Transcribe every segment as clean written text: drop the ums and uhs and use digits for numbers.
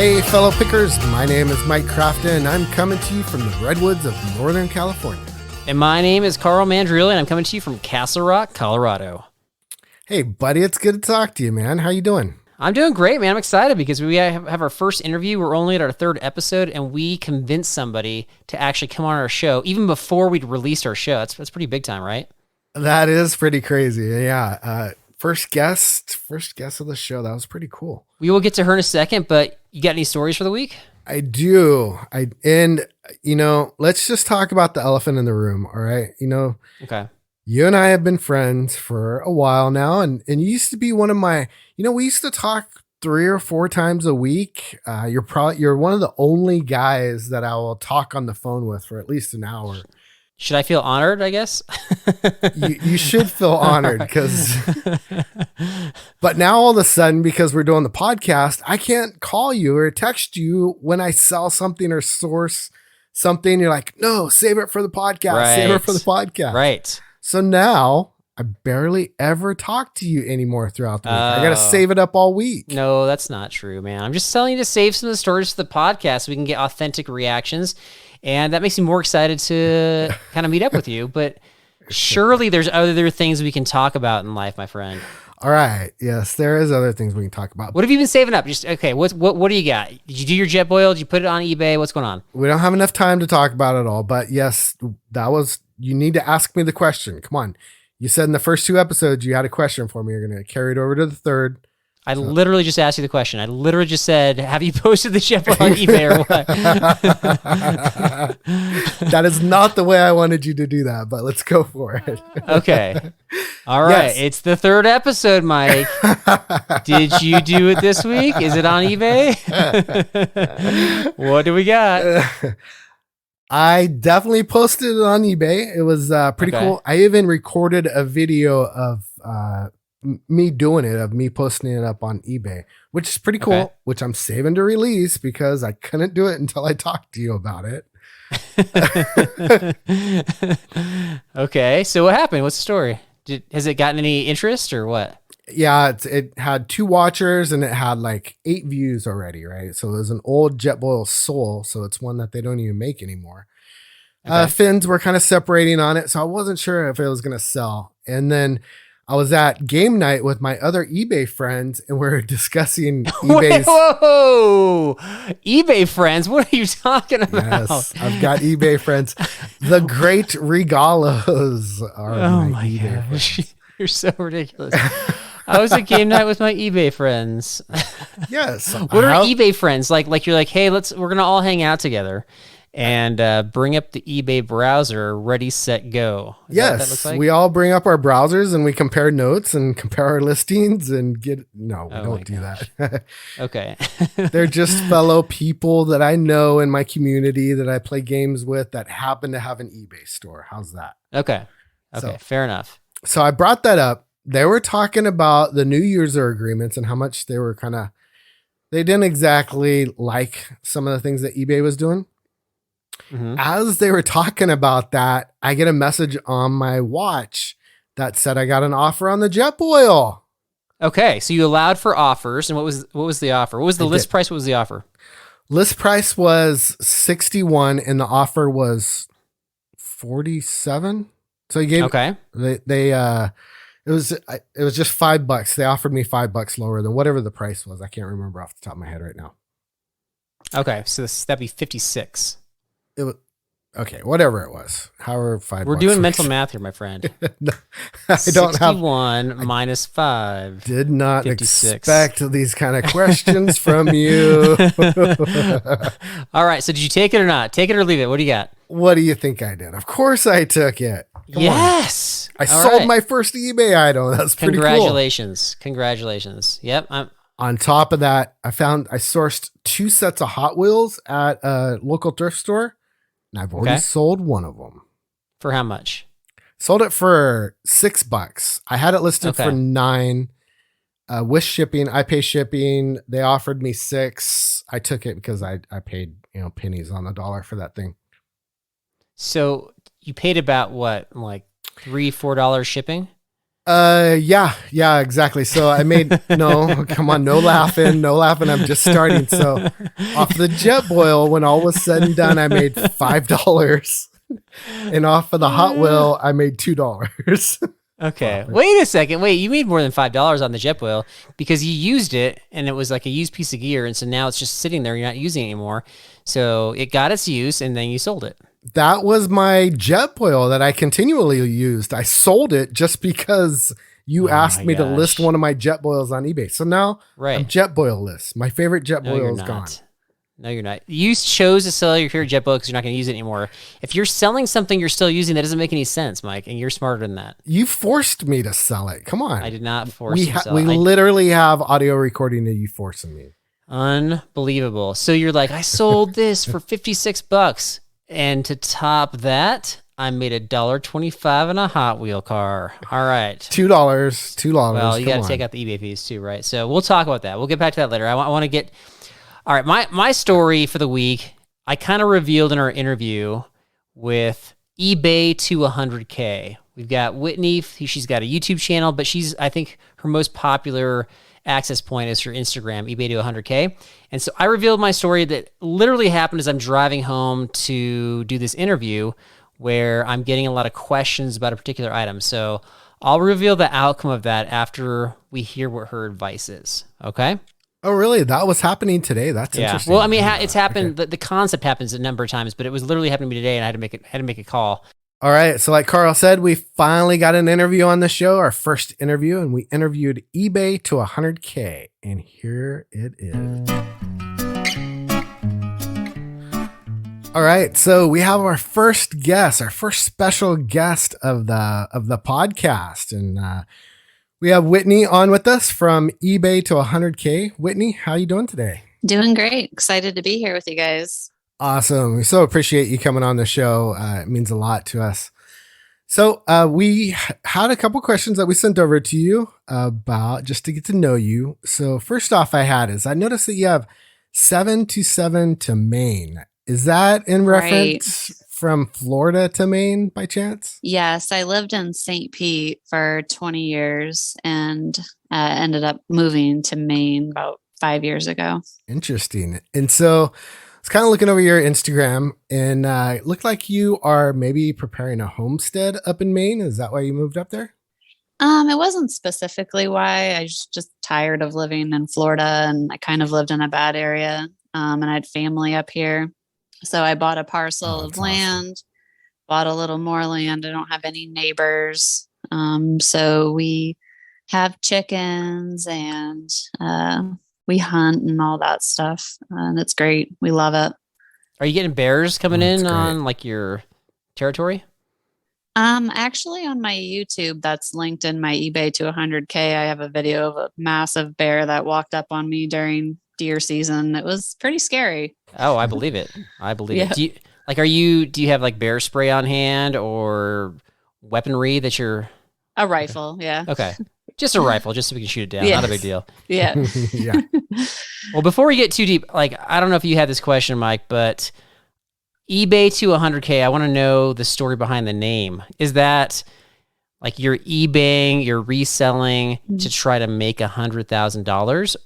Hey, fellow pickers, my name is Mike Crafton, and I'm coming to you from the redwoods of Northern California. And my name is Carl Mandrioli, and I'm coming to you from Castle Rock, Colorado. Hey, buddy, it's good to talk to you, man. How you doing? I'm doing great, man. I'm excited because we have our first interview. We're only at our third episode, and we convinced somebody to actually come on our show even before we'd released our show. That's pretty big time, right? That is pretty crazy. Yeah. First guest of the show. That was pretty cool. We will get to her in a second, but you got any stories for the week? I do. Let's just talk about the elephant in the room. All right. Okay. You and I have been friends for a while now, and you used to be one of my, we used to talk 3 or 4 times a week. You're one of the only guys that I will talk on the phone with for at least an hour. Should I feel honored, I guess? you should feel honored but now all of a sudden, because we're doing the podcast, I can't call you or text you when I sell something or source something. You're like, no, save it for the podcast. Right. Save it for the podcast. Right. So now I barely ever talk to you anymore throughout the week. I got to save it up all week. No, that's not true, man. I'm just telling you to save some of the stories for the podcast so we can get authentic reactions. And that makes me more excited to kind of meet up with you. But surely there's other things we can talk about in life, my friend. All right. Yes, there is other things we can talk about. What have you been saving up? What do you got? Did you do your jet boil? Did you put it on eBay? What's going on? We don't have enough time to talk about it all. But yes, you need to ask me the question. Come on. You said in the first 2 episodes you had a question for me. You're going to carry it over to the third. I literally just asked you the question. I literally just said, have you posted the jet boil on eBay or what? That is not the way I wanted you to do that, but let's go for it. Okay. All right. Yes. It's the 3rd episode, Mike. Did you do it this week? Is it on eBay? What do we got? I definitely posted it on eBay. It was pretty cool. I even recorded a video of me doing it, of me posting it up on eBay, which is pretty cool, which I'm saving to release because I couldn't do it until I talked to you about it. Okay. So what happened? What's the story? Has it gotten any interest or what? Yeah, it had 2 watchers and it had like 8 views already, right? So it was an old Jetboil Soul, so it's one that they don't even make anymore. Fins were kind of separating on it, so I wasn't sure if it was going to sell. And then I was at game night with my other eBay friends, and we were discussing eBay's... Whoa! eBay friends? What are you talking about? Yes, I've got eBay friends. The great Regalos are my eBay friends. You're so ridiculous. I was at game night with my eBay friends. Yes. What are eBay friends? Like you're like, hey, we're going to all hang out together and bring up the eBay browser, ready, set, go. Is that what that looks like? We all bring up our browsers and we compare notes and compare our listings and we don't do that. Okay. They're just fellow people that I know in my community that I play games with that happen to have an eBay store. How's that? Okay. Fair enough. So I brought that up. They were talking about the new user agreements and how much they didn't exactly like some of the things that eBay was doing. Mm-hmm. As they were talking about that, I get a message on my watch that said I got an offer on the Jetboil. Okay, so you allowed for offers, and what was the offer? What was the list price? What was the offer? List price was 61, and the offer was 47. So he gave it was just $5. They offered me $5 lower than whatever the price was. I can't remember off the top of my head right now. Okay, so that'd be 56. It was okay, whatever it was. However, $5. We're doing mental math here, my friend. No, I don't have 61 minus 5. Did not 56. expect these kind of questions from you. All right, so did you take it or not? Take it or leave it. What do you got? What do you think I did? Of course I took it. Yes. I sold my first eBay item. That's pretty cool. Congratulations. Yep. On top of that, I sourced 2 sets of Hot Wheels at a local thrift store. And I've already sold one of them. For how much? Sold it for $6. I had it listed for $9. With shipping, I pay shipping. They offered me $6. I took it because I paid pennies on the dollar for that thing. So you paid about what, like $3-4 shipping? Yeah, exactly. So I made no, come on, no laughing, no laughing. I'm just starting. So off the Jetboil, when all was said and done, I made $5, and off of the Hot Wheel, I made $2. Okay. Profit. Wait a second. Wait, you made more than $5 on the Jetboil because you used it and it was like a used piece of gear, and so now it's just sitting there. You're not using it anymore. So it got its use, and then you sold it. That was my Jetboil that I continually used. I sold it just because you asked me to list one of my Jetboils on eBay. So now I'm Jetboil list. My favorite Jetboil is gone. No, you're not. You chose to sell your favorite Jetboil because you're not going to use it anymore. If you're selling something you're still using, that doesn't make any sense, Mike, and you're smarter than that. You forced me to sell it. Come on. I did not force you to sell it. We literally have audio recording of you forcing me. Unbelievable. So you're like, I sold this for $56. And to top that, I made $1.25 in a Hot Wheel car. All right. $2. Well, you got to take out the eBay fees too, right? So we'll talk about that. We'll get back to that later. I want to get... All right, my story for the week, I kind of revealed in our interview with EBAYTO100K. We've got Whitney. She's got a YouTube channel, but I think her most popular access point is her Instagram, EBAYTO100K. And so I revealed my story that literally happened as I'm driving home to do this interview where I'm getting a lot of questions about a particular item. So I'll reveal the outcome of that after we hear what her advice is. Okay? Oh, really? That was happening today? That's interesting. Well, I mean, it's happened. Okay. The concept happens a number of times, but it was literally happening to me today, and I had to make a call. All right. So like Carl said, we finally got an interview on the show, our first interview, and we interviewed EBAYTO100K. And here it is. All right. So we have our first guest, our first special guest of the podcast. And we have Whitney on with us from EBAYTO100K. Whitney, how you doing today? Doing great. Excited to be here with you guys. Awesome. We so appreciate you coming on the show. It means a lot to us. So we had a couple questions that we sent over to you about just to get to know you. So first off I noticed that you have 727 to Maine. Is that in reference from Florida to Maine by chance? Yes, I lived in St. Pete for 20 years and ended up moving to Maine about 5 years ago. Interesting. And so I was kind of looking over your Instagram and it looked like you are maybe preparing a homestead up in Maine. Is that why you moved up there? It wasn't specifically why. I was just tired of living in Florida, and I kind of lived in a bad area. And I had family up here. So I bought a parcel of land, bought a little more land. I don't have any neighbors. So we have chickens and we hunt and all that stuff. And it's great. We love it. Are you getting bears coming in on like your territory? Actually on my YouTube, that's linked in my EBAYTO100K. I have a video of a massive bear that walked up on me during deer season. It was pretty scary. Oh, I believe it. I believe it. Do you have like bear spray on hand or weaponry that you're... A rifle, yeah. Okay. Just a rifle, just so we can shoot it down. Yes. Not a big deal. Yeah. Yeah. Well, before we get too deep, like, I don't know if you had this question, Mike, but EBAYTO100K, I want to know the story behind the name. Is that like you're eBaying, you're reselling to try to make $100,000?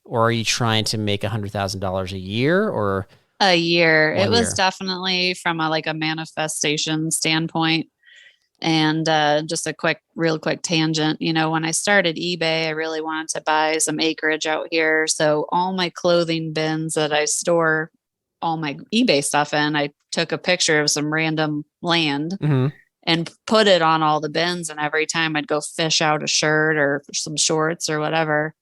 Or are you trying to make $100,000 a year or a year? It was definitely from a manifestation standpoint. And just a real quick tangent. You know, when I started eBay, I really wanted to buy some acreage out here. So all my clothing bins that I store all my eBay stuff in, I took a picture of some random land and put it on all the bins. And every time I'd go fish out a shirt or some shorts or whatever,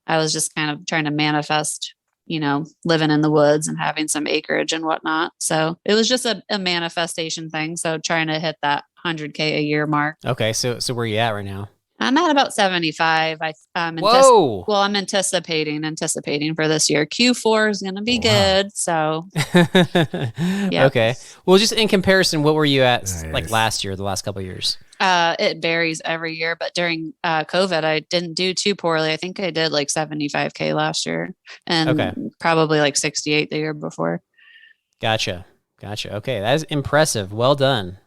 I was just kind of trying to manifest, living in the woods and having some acreage and whatnot. So it was just a manifestation thing. So trying to hit that 100K a year mark. Okay. So where are you at right now? I'm at about 75. Whoa. I'm anticipating for this year. Q4 is going to be good. So yeah. Okay. Well, just in comparison, what were you at like last year, the last couple of years? It varies every year, but during COVID, I didn't do too poorly. I think I did like 75K last year and probably like 68 the year before. Gotcha. Okay. That is impressive. Well done.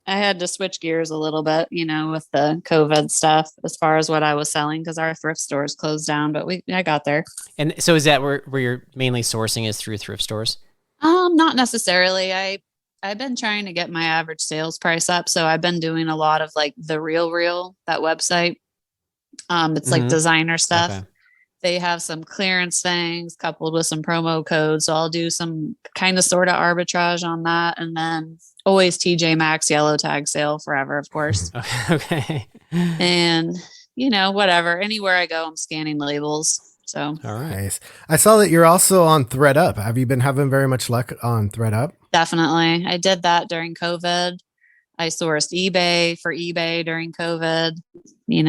I had to switch gears a little bit, with the COVID stuff as far as what I was selling because our thrift stores closed down, but I got there. And so is that where you're mainly sourcing is through thrift stores? Not necessarily. I've been trying to get my average sales price up, so I've been doing a lot of like the Real, that website. It's like designer stuff. Okay. They have some clearance things coupled with some promo codes. So I'll do some kind of sort of arbitrage on that. And then always TJ Maxx yellow tag sale forever, of course. Okay. And, whatever. Anywhere I go, I'm scanning labels. So, all right. Nice. I saw that you're also on ThreadUp. Have you been having very much luck on ThreadUp? Definitely. I did that during COVID. I sourced eBay for eBay during COVID. You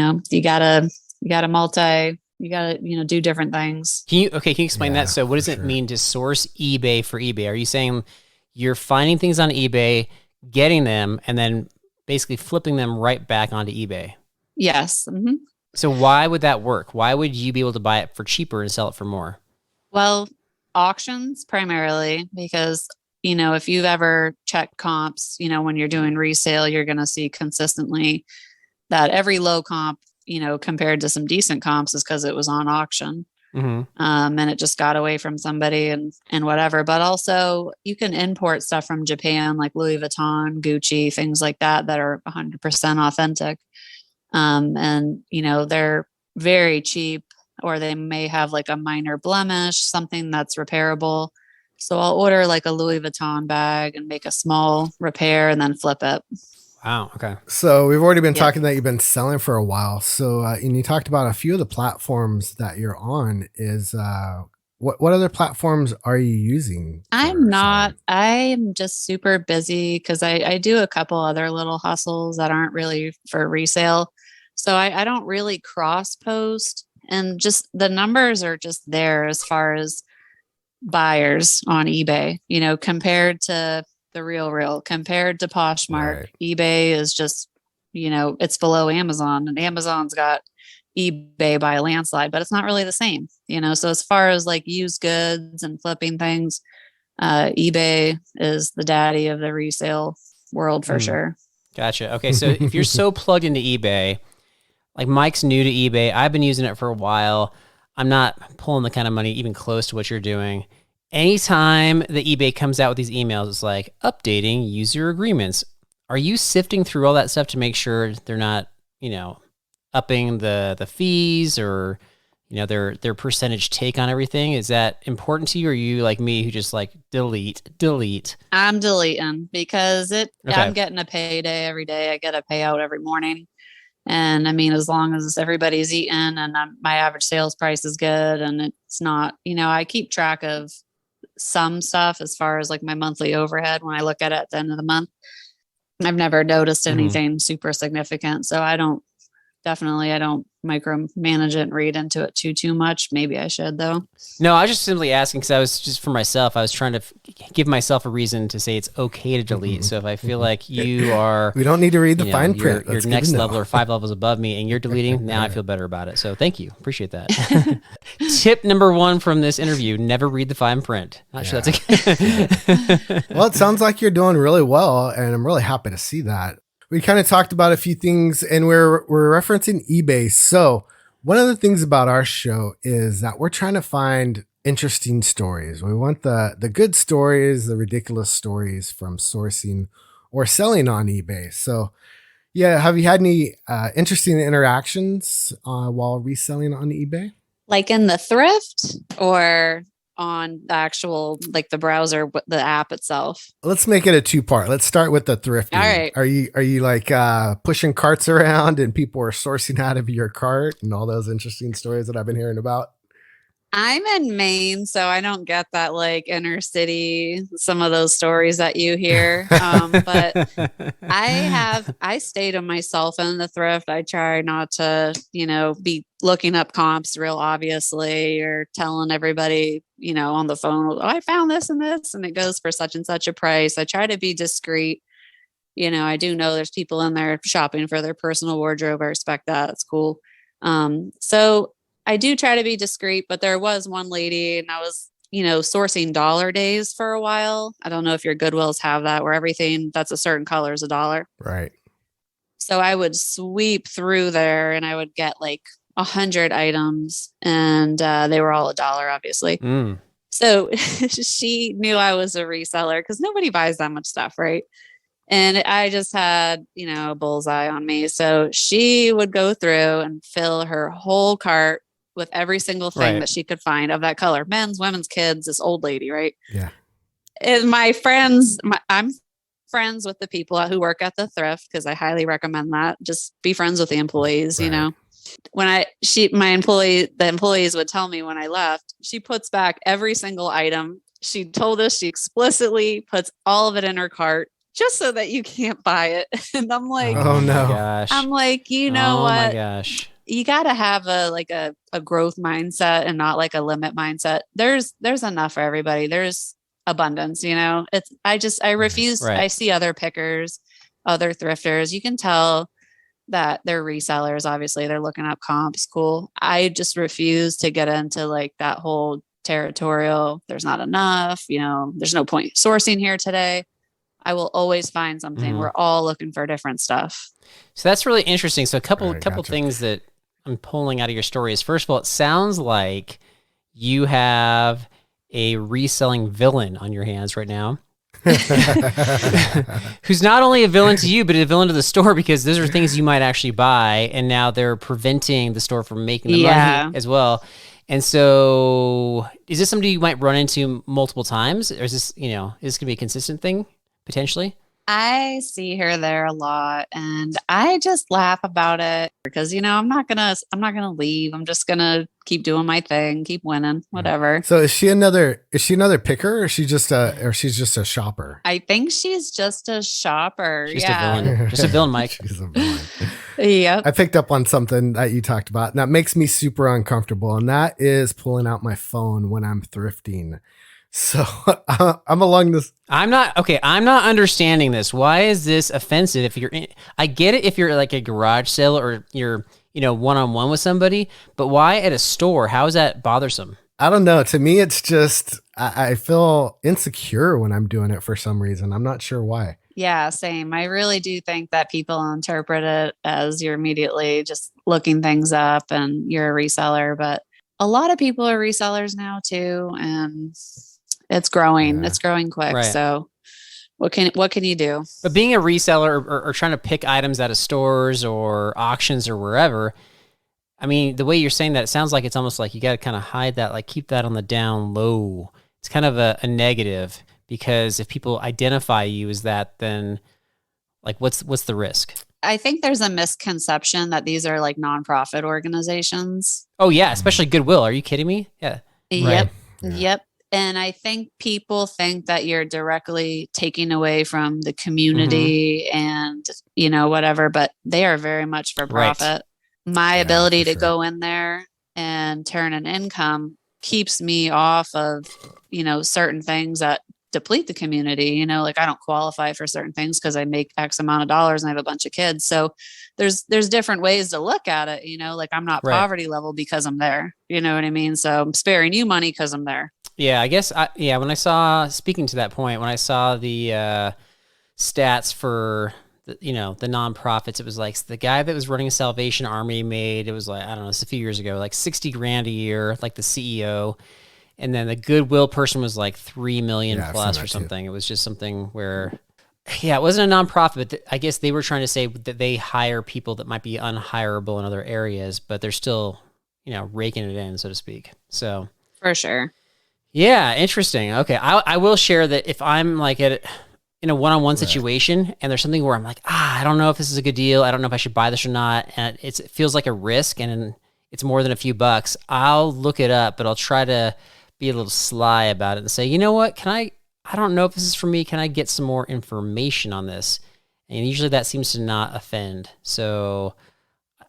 gotta do different things. Can you explain that? So what does it mean to source eBay for eBay? Are you saying you're finding things on eBay, getting them, and then basically flipping them right back onto eBay? Yes. Mm-hmm. So why would that work? Why would you be able to buy it for cheaper and sell it for more? Well, auctions primarily, because if you've ever checked comps, when you're doing resale, you're going to see consistently that every low comp, compared to some decent comps is because it was on auction. Mm-hmm. And it just got away from somebody and whatever. But also you can import stuff from Japan, like Louis Vuitton, Gucci, things like that are 100% authentic. And they're very cheap, or they may have like a minor blemish, something that's repairable. So I'll order like a Louis Vuitton bag and make a small repair and then flip it. Wow. Okay. So we've already been talking that you've been selling for a while. So, and you talked about a few of the platforms that you're on. What other platforms are you using? I'm just super busy because I do a couple other little hustles that aren't really for resale. So I don't really cross post, and just the numbers are just there as far as buyers on eBay, compared to the Real, compared to Poshmark. Right. eBay is just, it's below Amazon, and Amazon's got eBay by a landslide, but it's not really the same, so as far as like used goods and flipping things, eBay is the daddy of the resale world for sure. Gotcha. Okay. So if you're so plugged into eBay, like Mike's new to eBay, I've been using it for a while. I'm not pulling the kind of money even close to what you're doing. Anytime the eBay comes out with these emails, it's like updating user agreements. Are you sifting through all that stuff to make sure they're not, upping the fees or, their percentage take on everything? Is that important to you? Or are you like me who just like delete? I'm deleting because I'm getting a payday every day. I get a payout every morning. And I mean, as long as everybody's eating and my average sales price is good and it's not, I keep track of some stuff as far as like my monthly overhead when I look at it at the end of the month. I've never noticed anything super significant. So I don't micromanage it and read into it too much. Maybe I should though. No, I was just simply asking because I was just for myself. I was trying to give myself a reason to say it's okay to delete. So if I feel like you are, we don't need to read the fine print. You're next level or 5 levels above me, and you're deleting. Now I feel better about it. So thank you, appreciate that. Tip number 1 from this interview: never read the fine print. Not sure that's okay. Well, it sounds like you're doing really well, and I'm really happy to see that. We kind of talked about a few things, and we're referencing eBay. So one of the things about our show is that we're trying to find interesting stories. We want the good stories, the ridiculous stories from sourcing or selling on eBay. So yeah, have you had any interesting interactions while reselling on eBay? Like in the thrift or on the actual, like the browser, the app itself? Let's make it a 2-part. Let's start with the thrifting. All right. Are you like pushing carts around and people are sourcing out of your cart and all those interesting stories that I've been hearing about? I'm in Maine, so I don't get that like inner city, some of those stories that you hear. But I stay to myself in the thrift. I try not to, be looking up comps real obviously or telling everybody, on the phone, oh, I found this and this, and it goes for such and such a price. I try to be discreet. I do know there's people in there shopping for their personal wardrobe. I respect that. It's cool. So I do try to be discreet, but there was one lady and I was, sourcing dollar days for a while. I don't know if your Goodwills have that, where everything that's a certain color is $1. Right. So I would sweep through there and I would get like 100 items, and they were all $1, obviously. So she knew I was a reseller because nobody buys that much stuff, right? And I just had, a bullseye on me. So she would go through and fill her whole cart with every single thing that she could find of that color. Men's, women's, kids, this old lady, right? Yeah. And my friends, I'm friends with the people who work at the thrift, because I highly recommend that. Just be friends with the employees, When the employees would tell me when I left, she puts back every single item. She told us she explicitly puts all of it in her cart just so that you can't buy it. And I'm like, oh no, gosh. I'm like, what? Oh my gosh. You got to have a growth mindset and not like a limit mindset. There's enough for everybody. There's abundance, I refuse. Right. I see other pickers, other thrifters. You can tell that they're resellers. Obviously they're looking up comps. Cool. I just refuse to get into like that whole territorial. There's not enough, there's no point sourcing here today. I will always find something. We're all looking for different stuff. So that's really interesting. So a couple gotcha. things that I'm pulling out of your story is, first of all, it sounds like you have a reselling villain on your hands right now. Who's not only a villain to you, but a villain to the store, because those are things you might actually buy, and now they're preventing the store from making the money as well. And so is this somebody you might run into multiple times? Or is this, is this gonna be a consistent thing potentially? I see her there a lot, and I just laugh about it because, I'm not gonna leave. I'm just gonna keep doing my thing, keep winning, whatever. So is she another picker, or she's just a shopper? I think she's just a shopper. She's a villain. Just a villain, Mike. She's a villain. Yep. I picked up on something that you talked about, and that makes me super uncomfortable, and that is pulling out my phone when I'm thrifting. So I'm along this. I'm not understanding this. Why is this offensive? If I get it if you're like a garage sale or you're, one-on-one with somebody, but why at a store? How is that bothersome? I don't know. To me, it's just, I feel insecure when I'm doing it for some reason. I'm not sure why. Yeah, same. I really do think that people interpret it as you're immediately just looking things up and you're a reseller, but a lot of people are resellers now too. And it's growing. Yeah. It's growing quick. Right. So what can you do? But being a reseller or trying to pick items out of stores or auctions or wherever, I mean, the way you're saying that, it sounds like it's almost like you got to kind of hide that, like keep that on the down low. It's kind of a negative, because if people identify you as that, then like what's the risk? I think there's a misconception that these are like nonprofit organizations. Oh yeah, especially Goodwill. Are you kidding me? Yeah. Yep. Right. Yep. And I think people think that you're directly taking away from the community and, whatever, but they are very much for profit. Right. My ability to go in there and turn an income keeps me off of, certain things that deplete the community. Like I don't qualify for certain things because I make X amount of dollars and I have a bunch of kids. So there's different ways to look at it, like I'm not poverty level because I'm there. You know what I mean? So I'm sparing you money because I'm there. Yeah, I guess, when I saw, speaking to that point, when I saw the stats for, the nonprofits, it was like the guy that was running a Salvation Army made, it was like, I don't know, it's a few years ago, like $60,000 a year, like the CEO. And then the Goodwill person was like 3 million plus or something. Too. It was just something where, it wasn't a nonprofit, but I guess they were trying to say that they hire people that might be unhireable in other areas, but they're still, raking it in, so to speak. So for sure. Yeah, interesting. Okay, I will share that if I'm like in a one-on-one situation and there's something where I'm like, I don't know if this is a good deal, I don't know if I should buy this or not, and it feels like a risk and it's more than a few bucks, I'll look it up, but I'll try to be a little sly about it and say, you know what, I don't know if this is for me, can I get some more information on this? And usually that seems to not offend. So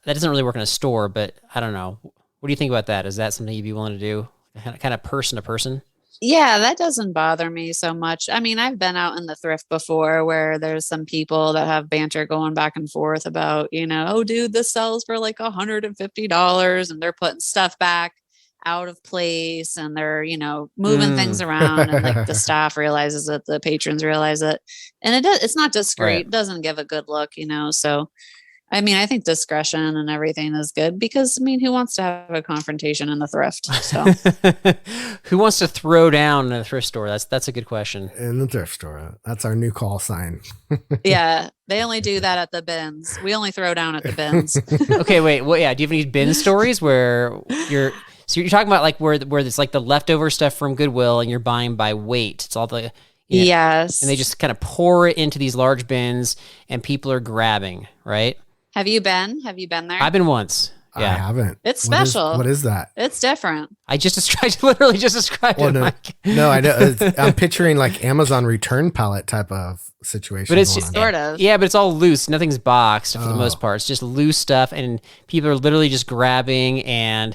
that doesn't really work in a store, but I don't know. What do you think about that? Is that something you'd be willing to do? Kind of person to person? Yeah, that doesn't bother me so much. I mean, I've been out in the thrift before where there's some people that have banter going back and forth about, oh, dude, this sells for like $150 and they're putting stuff back. out of place and they're, moving things around, and like the staff realizes it, the patrons realize it, and it's not discreet. Right. It doesn't give a good look, so I mean, I think discretion and everything is good because, I mean, who wants to have a confrontation in the thrift? So, who wants to throw down in a thrift store? That's a good question. In the thrift store, that's our new call sign. Yeah, they only do that at the bins. We only throw down at the bins. Okay, wait. Well, yeah. Do you have any bin stories where you're talking about like where it's like the leftover stuff from Goodwill and you're buying by weight? It's all the yes, and they just kind of pour it into these large bins and people are grabbing, right? Have you been there? I've been once. Yeah. I haven't. It's special. What is that? It's different. I literally just described it. No, I know. I'm picturing like Amazon return pallet type of situation. But it's sort of. Yeah, but it's all loose. Nothing's boxed for the most part. It's just loose stuff, and people are literally just grabbing. And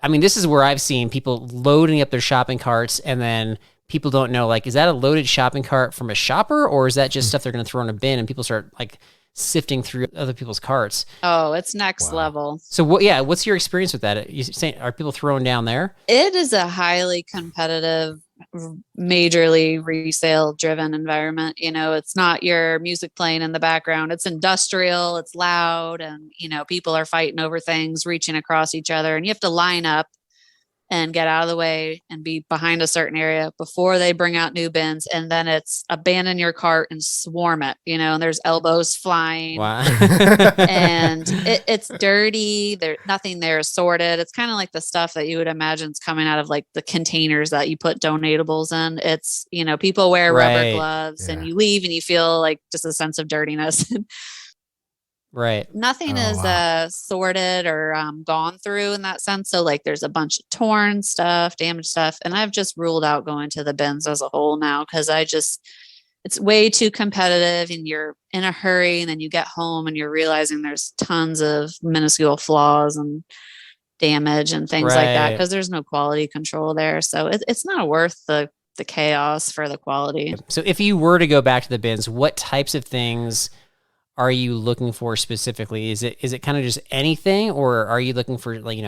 I mean, this is where I've seen people loading up their shopping carts, and then people don't know, like, is that a loaded shopping cart from a shopper, or is that just stuff they're going to throw in a bin? And people start like sifting through other people's carts. Oh, it's next level. So what's your experience with that? You saying, are people throwing down there? It is a highly competitive, majorly resale driven environment. It's not your music playing in the background. It's industrial, it's loud, and people are fighting over things, reaching across each other, and you have to line up and get out of the way and be behind a certain area before they bring out new bins. And then it's abandon your cart and swarm it, and there's elbows flying. Wow. And it's dirty. Nothing there is sorted. It's kind of like the stuff that you would imagine is coming out of like the containers that you put donatables in. It's, people wear rubber gloves and you leave and you feel like just a sense of dirtiness. Right. Nothing is sorted or gone through in that sense. So like there's a bunch of torn stuff, damaged stuff. And I've just ruled out going to the bins as a whole now because it's way too competitive and you're in a hurry and then you get home and you're realizing there's tons of minuscule flaws and damage and things like that because there's no quality control there. So it's not worth the chaos for the quality. So if you were to go back to the bins, what types of things are you looking for specifically? Is it kind of just anything, or are you looking for like,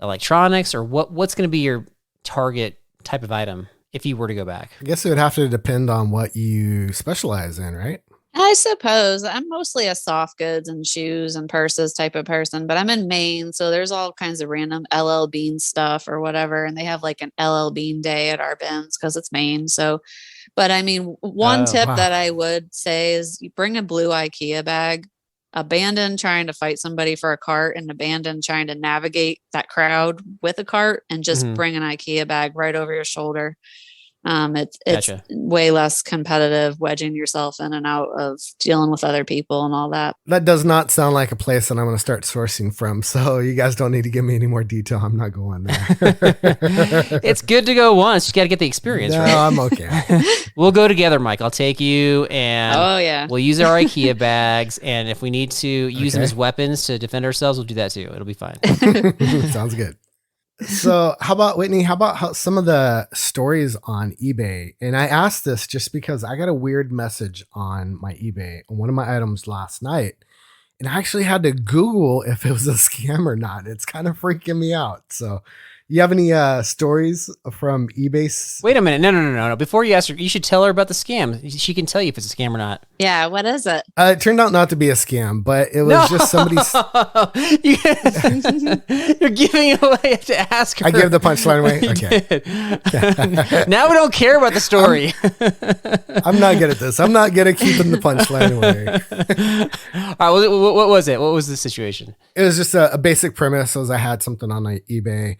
electronics, or what's going to be your target type of item if you were to go back? I guess it would have to depend on what you specialize in, right? I suppose I'm mostly a soft goods and shoes and purses type of person, but I'm in Maine. So there's all kinds of random LL Bean stuff or whatever. And they have like an LL Bean day at our bins because it's Maine. So, but I mean, one tip that I would say is you bring a blue IKEA bag, abandon trying to fight somebody for a cart and abandon trying to navigate that crowd with a cart and just bring an IKEA bag right over your shoulder. It's Gotcha. way less competitive wedging yourself in and out of dealing with other people and all that. That does not sound like a place that I'm going to start sourcing from. So you guys don't need to give me any more detail. I'm not going there. It's good to go once. You got to get the experience, no, right? I'm okay. We'll go together, Mike. I'll take you and we'll use our IKEA bags. And if we need to use them as weapons to defend ourselves, we'll do that too. It'll be fine. Sounds good. So how about Whitney? How about some of the stories on eBay? And I asked this just because I got a weird message on my eBay on one of my items last night. And I actually had to Google if it was a scam or not. It's kind of freaking me out. So you have any stories from eBay? Wait a minute. No. Before you ask her, you should tell her about the scam. She can tell you if it's a scam or not. Yeah. What is it? It turned out not to be a scam, but it was just somebody's. You're giving it away. I have to ask her. I gave the punchline away. Okay. Now we don't care about the story. I'm not good at this. I'm not good at keeping the punchline away. All right. What was it? What was the situation? It was just a basic premise. Was I had something on my eBay.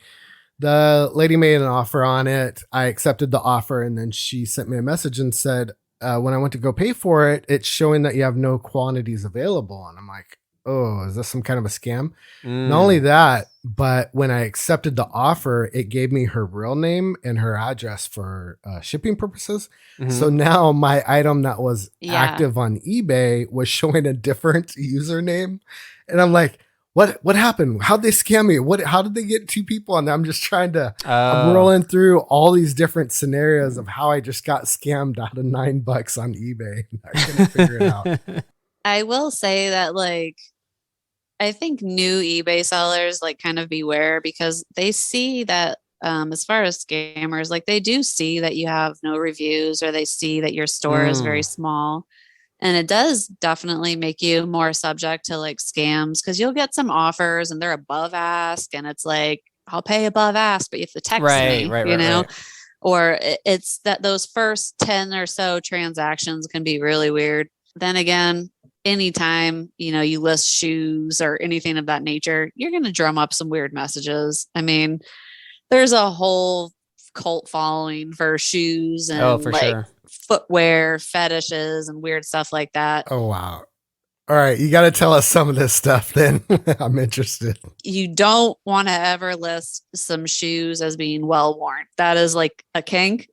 The lady made an offer on it. I accepted the offer, and then she sent me a message and said, when I went to go pay for it, it's showing that you have no quantities available. And I'm like, oh, is this some kind of a scam? Not only that, but when I accepted the offer, it gave me her real name and her address for shipping purposes. So now my item that was active on eBay was showing a different username. And I'm like, what happened? How'd they scam me? How did they get two people on there? I'm just trying to, I'm rolling through all these different scenarios of how I just got scammed out of $9 on eBay. I couldn't figure it out. I will say that like I think new eBay sellers like kind of beware because they see that as far as scammers, like they do see that you have no reviews or they see that your store is very small. And it does definitely make you more subject to like scams because you'll get some offers and they're above ask and it's like, I'll pay above ask, but you have to text me, you know? Right. Or it's that those first 10 or so transactions can be really weird. Then again, anytime, you know, you list shoes or anything of that nature, you're going to drum up some weird messages. I mean, there's a whole cult following for shoes and footwear fetishes and weird stuff like that. Oh, wow. All right. You got to tell us some of this stuff then. I'm interested. You don't want to ever list some shoes as being well worn. That is like a kink.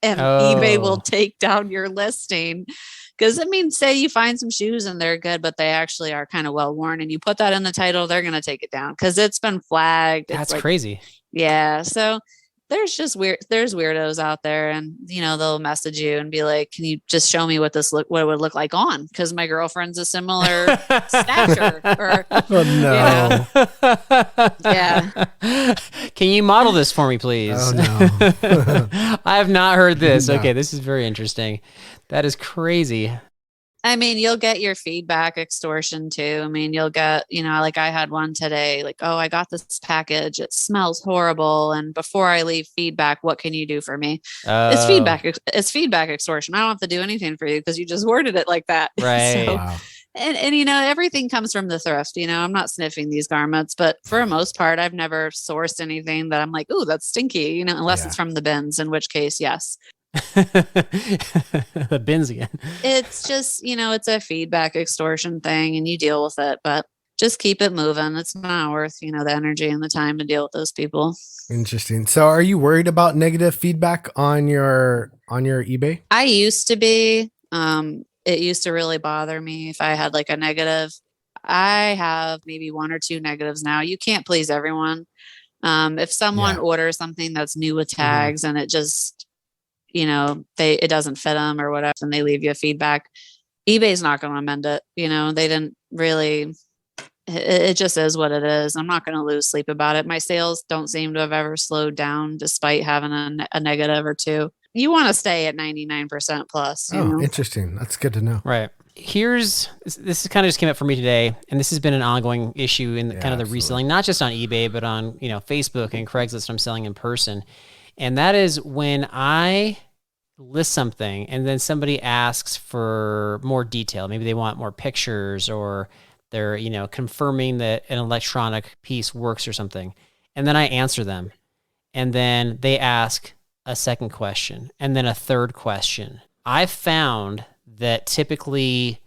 And eBay will take down your listing. Because, I mean, say you find some shoes and they're good, but they actually are kind of well worn and you put that in the title, they're going to take it down because it's been flagged. That's like, crazy. Yeah. So there's just there's weirdos out there and, you know, they'll message you and be like, can you just show me what it would look like on? Because my girlfriend's a similar stature. Or, oh, no. You know, yeah. Can you model this for me, please? Oh, no. I have not heard this. No. Okay. This is very interesting. That is crazy. I mean, you'll get your feedback extortion too. I mean, you'll get, you know, like I had one today, like, oh, I got this package. It smells horrible. And before I leave feedback, what can you do for me? It's feedback extortion. I don't have to do anything for you because you just worded it like that. Right. So, wow. And, you know, everything comes from the thrift, you know, I'm not sniffing these garments, but for the most part, I've never sourced anything that I'm like, oh, that's stinky, you know, unless it's from the bins, in which case, yes. The bins again. It's just, you know, it's a feedback extortion thing and you deal with it, but just keep it moving. It's not worth, you know, the energy and the time to deal with those people. Interesting. So are you worried about negative feedback on your eBay? I used to be. It used to really bother me if I had like a negative. I have maybe 1 or 2 negatives now. You can't please everyone. If someone orders something that's new with tags and it just, you know, it doesn't fit them or whatever, and they leave you a feedback, eBay's not going to amend it. You know, they didn't really, it just is what it is. I'm not going to lose sleep about it. My sales don't seem to have ever slowed down despite having a negative or 2. You want to stay at 99% plus. You know? Interesting. That's good to know. Right. This kind of just came up for me today, and this has been an ongoing issue in kind of the reselling, not just on eBay, but on, you know, Facebook and Craigslist. I'm selling in person. And that is when I list something and then somebody asks for more detail. Maybe they want more pictures or they're, you know, confirming that an electronic piece works or something. And then I answer them. And then they ask a second question and then a third question. I've found that typically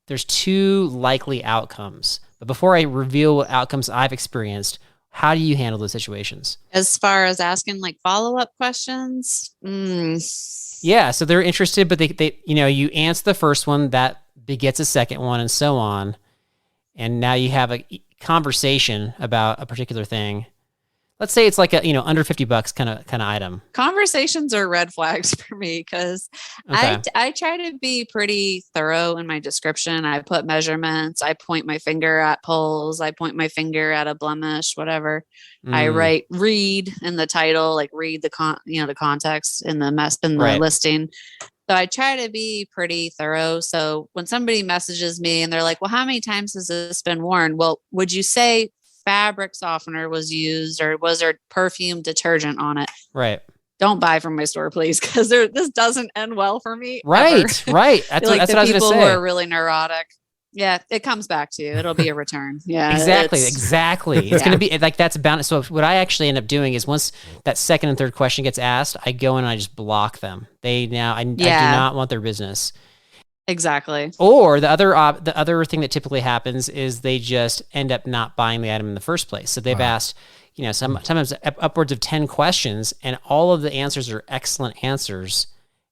there's 2 likely outcomes. But before I reveal what outcomes I've experienced, how do you handle those situations? As far as asking like follow-up questions? Yeah, so they're interested, but they you know, you answer the first one, that begets a second one and so on. And now you have a conversation about a particular thing. Let's say it's like a, you know, under $50 kind of item. Conversations are red flags for me because I try to be pretty thorough in my description. I put measurements. I point my finger at pulls. I point my finger at a blemish, whatever. I read in the title, like read the the context in the listing. So I try to be pretty thorough. So when somebody messages me and they're like, well, how many times has this been worn? Well, would you say fabric softener was used or was there perfume detergent on it? Right. Don't buy from my store, please, because this doesn't end well for me. Right, ever. Right. That's what I was going to say. People who are really neurotic. Yeah, it comes back to you. It'll be a return. Yeah, exactly. It's going to be like that's bound. So what I actually end up doing is once that second and third question gets asked, I go in and I just block them. I do not want their business. Exactly. Or the other thing that typically happens is they just end up not buying the item in the first place. So they've asked, you know, sometimes upwards of 10 questions, and all of the answers are excellent answers,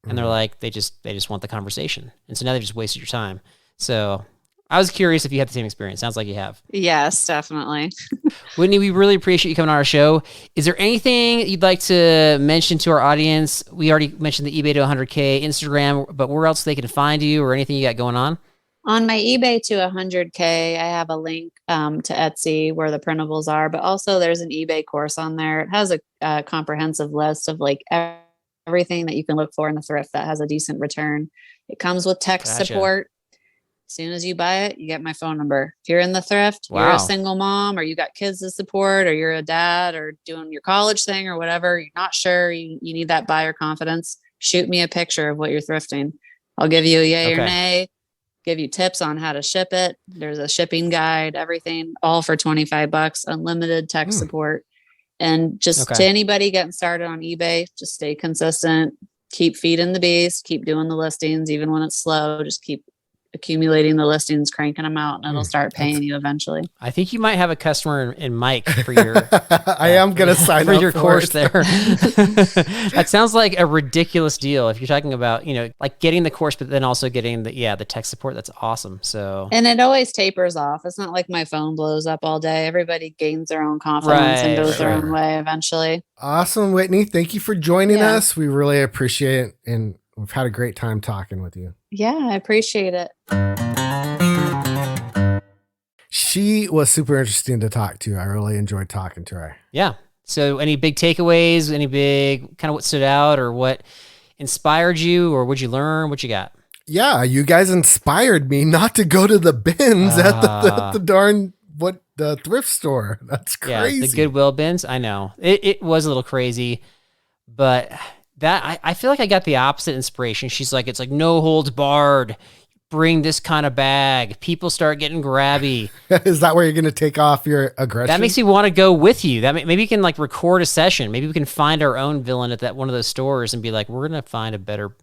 and they're like they just want the conversation, and so now they just wasted your time. So I was curious if you had the same experience. Sounds like you have. Yes, definitely. Whitney, we really appreciate you coming on our show. Is there anything you'd like to mention to our audience? We already mentioned the eBay to 100K Instagram, but where else they can find you or anything you got going on? On my eBay to 100K, I have a link to Etsy where the printables are, but also there's an eBay course on there. It has a comprehensive list of like everything that you can look for in the thrift that has a decent return. It comes with text support. As soon as you buy it, you get my phone number. If you're in the thrift, you're a single mom, or you got kids to support, or you're a dad or doing your college thing or whatever, you're not sure, you need that buyer confidence, shoot me a picture of what you're thrifting. I'll give you a yay or nay. Give you tips on how to ship it. There's a shipping guide, everything, all for $25, unlimited tech support. And just to anybody getting started on eBay, just stay consistent, keep feeding the beast, keep doing the listings, even when it's slow, just keep accumulating the listings, cranking them out, and it'll start paying you eventually. I think you might have a customer in Mike for your. I am going to sign for up your for course it. there. That sounds like a ridiculous deal. If you're talking about, like getting the course, but then also getting the tech support, that's awesome. So, and it always tapers off. It's not like my phone blows up all day. Everybody gains their own confidence and goes their own way eventually. Awesome, Whitney. Thank you for joining us. We really appreciate it. And we've had a great time talking with you. Yeah, I appreciate it. She was super interesting to talk to. I really enjoyed talking to her. Yeah. So any big takeaways, any big kind of what stood out or what inspired you or what'd you learn? What you got? Yeah, you guys inspired me not to go to the bins at the darn the thrift store. That's crazy. Yeah, the Goodwill bins. I know. It was a little crazy, but that I feel like I got the opposite inspiration. She's like, it's like no holds barred. Bring this kind of bag. People start getting grabby. Is that where you're going to take off your aggression? That makes me want to go with you. That maybe you can like record a session. Maybe we can find our own villain at that one of those stores and be like, we're going to find a better,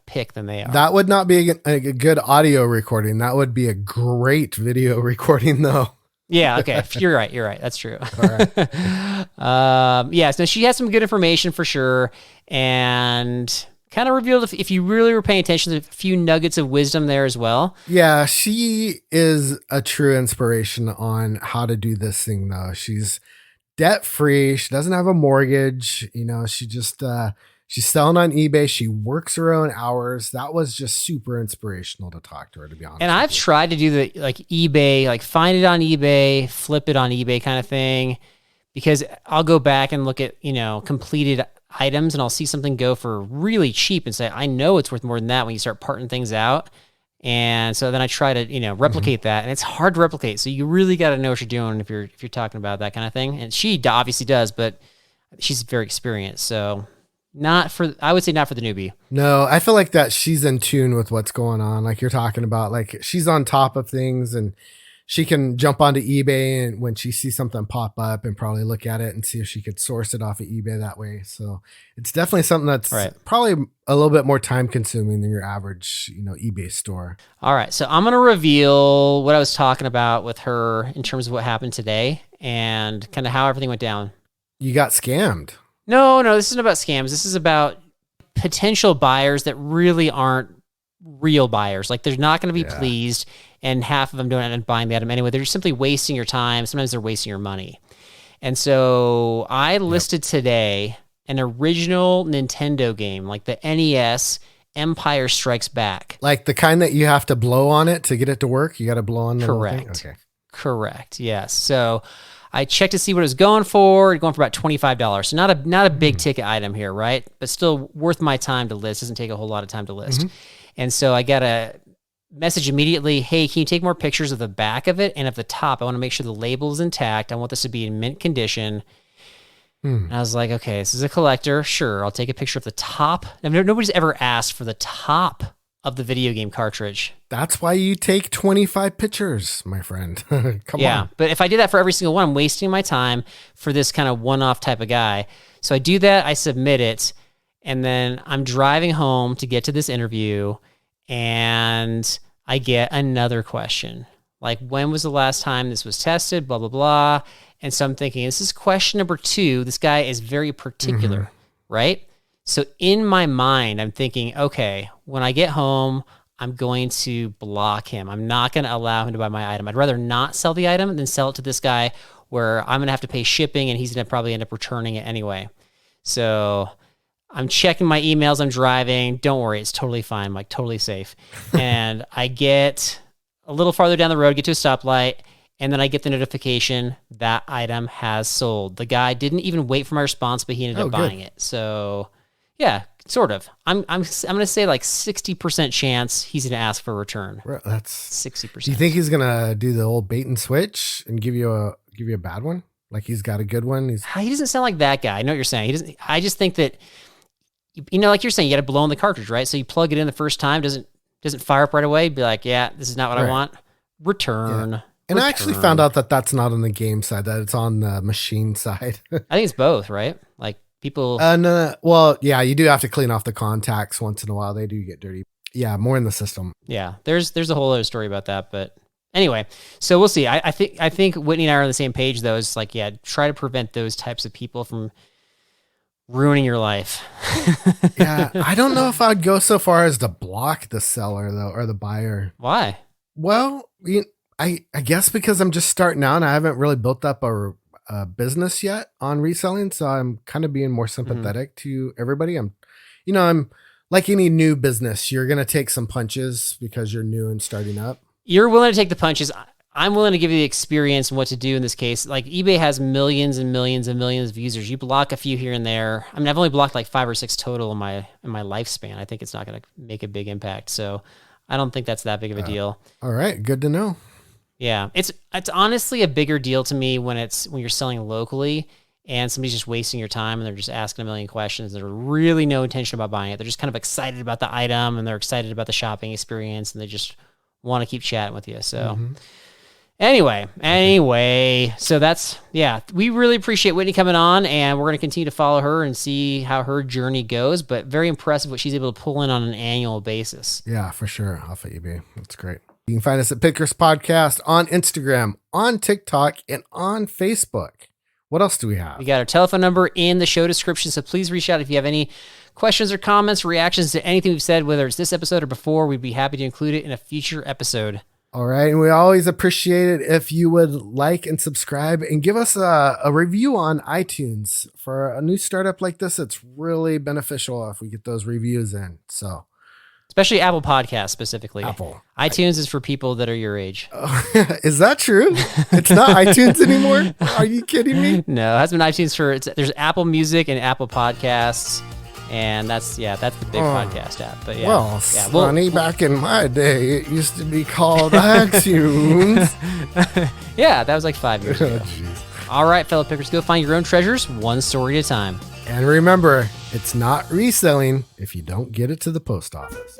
pick than they are. That would not be a good audio recording. That would be a great video recording, though. Yeah. Okay. You're right. That's true. All right. So she has some good information for sure, and kind of revealed, if you really were paying attention, a few nuggets of wisdom there as well. Yeah, she is a true inspiration on how to do this thing, though. She's debt free. She doesn't have a mortgage. She just she's selling on eBay. She works her own hours. That was just super inspirational to talk to her, to be honest. And I've tried to do the like eBay, like find it on eBay, flip it on eBay kind of thing, because I'll go back and look at completed items and I'll see something go for really cheap and say, I know it's worth more than that when you start parting things out. And so then I try to, replicate that, and it's hard to replicate. So you really got to know what you're doing if you're talking about that kind of thing. And she obviously does, but she's very experienced. So I would say not for the newbie. No, I feel like that she's in tune with what's going on. Like you're talking about, like she's on top of things, and she can jump onto eBay and when she sees something pop up and probably look at it and see if she could source it off of eBay that way. So it's definitely something that's probably a little bit more time consuming than your average, eBay store. All right. So I'm going to reveal what I was talking about with her in terms of what happened today and kind of how everything went down. You got scammed. No, this isn't about scams. This is about potential buyers that really aren't real buyers. Like they're not going to be pleased, and half of them don't end up buying the item anyway. They're just simply wasting your time. Sometimes they're wasting your money. And so I listed today an original Nintendo game, like the NES Empire Strikes Back. Like the kind that you have to blow on it to get it to work? You got to blow on the Correct. Okay. Correct. Yes. So I checked to see what it was going for. It's going for about $25. So not a big ticket item here, right? But still worth my time to list. Doesn't take a whole lot of time to list. And so I got a message immediately, hey, can you take more pictures of the back of it and of the top? I want to make sure the label is intact. I want this to be in mint condition. And I was like, okay, this is a collector. Sure, I'll take a picture of the top. Nobody's ever asked for the top of the video game cartridge. That's why you take 25 pictures, my friend. Come on. Yeah, but if I did that for every single one, I'm wasting my time for this kind of one-off type of guy. So I do that, I submit it, and then I'm driving home to get to this interview, and I get another question. Like, when was the last time this was tested, blah, blah, blah. And so I'm thinking, this is question number 2. This guy is very particular, right? So in my mind, I'm thinking, okay, when I get home, I'm going to block him. I'm not going to allow him to buy my item. I'd rather not sell the item than sell it to this guy where I'm going to have to pay shipping and he's going to probably end up returning it anyway. So I'm checking my emails. I'm driving. Don't worry. It's totally fine. I'm like totally safe. And I get a little farther down the road, get to a stoplight, and then I get the notification that item has sold. The guy didn't even wait for my response, but he ended up buying it. So yeah, sort of. I'm going to say like 60% chance he's going to ask for a return. That's 60%. Do you think he's going to do the old bait and switch and give you a bad one? Like he's got a good one. He doesn't sound like that guy. I know what you're saying. He doesn't. I just think that, like you're saying, you got to blow in the cartridge, right? So you plug it in the first time, doesn't fire up right away. Be like, yeah, this is not what I want. Return. Yeah. And I actually found out that that's not on the game side, that it's on the machine side. I think it's both, right? Like people. No. Well, yeah, you do have to clean off the contacts once in a while. They do get dirty. Yeah, more in the system. Yeah, there's a whole other story about that, but anyway, so we'll see. I think Whitney and I are on the same page, though. It's like, yeah, try to prevent those types of people from ruining your life. Yeah, I don't know if I'd go so far as to block the seller though, or the buyer. Why? Well, I guess because I'm just starting out and I haven't really built up a business yet on reselling, so I'm kind of being more sympathetic to everybody. I'm like any new business, you're gonna take some punches because you're new and starting up. You're willing to take the punches. I'm willing to give you the experience and what to do in this case. Like eBay has millions and millions and millions of users. You block a few here and there. I mean, I've only blocked like 5 or 6 total in my lifespan. I think it's not going to make a big impact. So I don't think that's that big of a deal. All right. Good to know. Yeah. It's honestly a bigger deal to me when you're selling locally and somebody's just wasting your time and they're just asking a million questions. There's really no intention about buying it. They're just kind of excited about the item and they're excited about the shopping experience and they just want to keep chatting with you. So anyway, so we really appreciate Whitney coming on and we're going to continue to follow her and see how her journey goes, but very impressive what she's able to pull in on an annual basis. Yeah, for sure. Off of eBay. That's great. You can find us at Pickers Podcast on Instagram, on TikTok, and on Facebook. What else do we have? We got our telephone number in the show description, so please reach out if you have any questions or comments, reactions to anything we've said, whether it's this episode or before. We'd be happy to include it in a future episode. All right. And we always appreciate it if you would like and subscribe and give us a review on iTunes. For a new startup like this, it's really beneficial if we get those reviews in. So, especially Apple Podcasts specifically. Apple. iTunes is for people that are your age. Is that true? It's not iTunes anymore? Are you kidding me? No, it has been iTunes there's Apple Music and Apple Podcasts. And that's the big podcast app. But well, Sonny, back in my day, it used to be called iTunes. Yeah, that was like 5 years ago. All right, fellow pickers, go find your own treasures one story at a time. And remember, it's not reselling if you don't get it to the post office.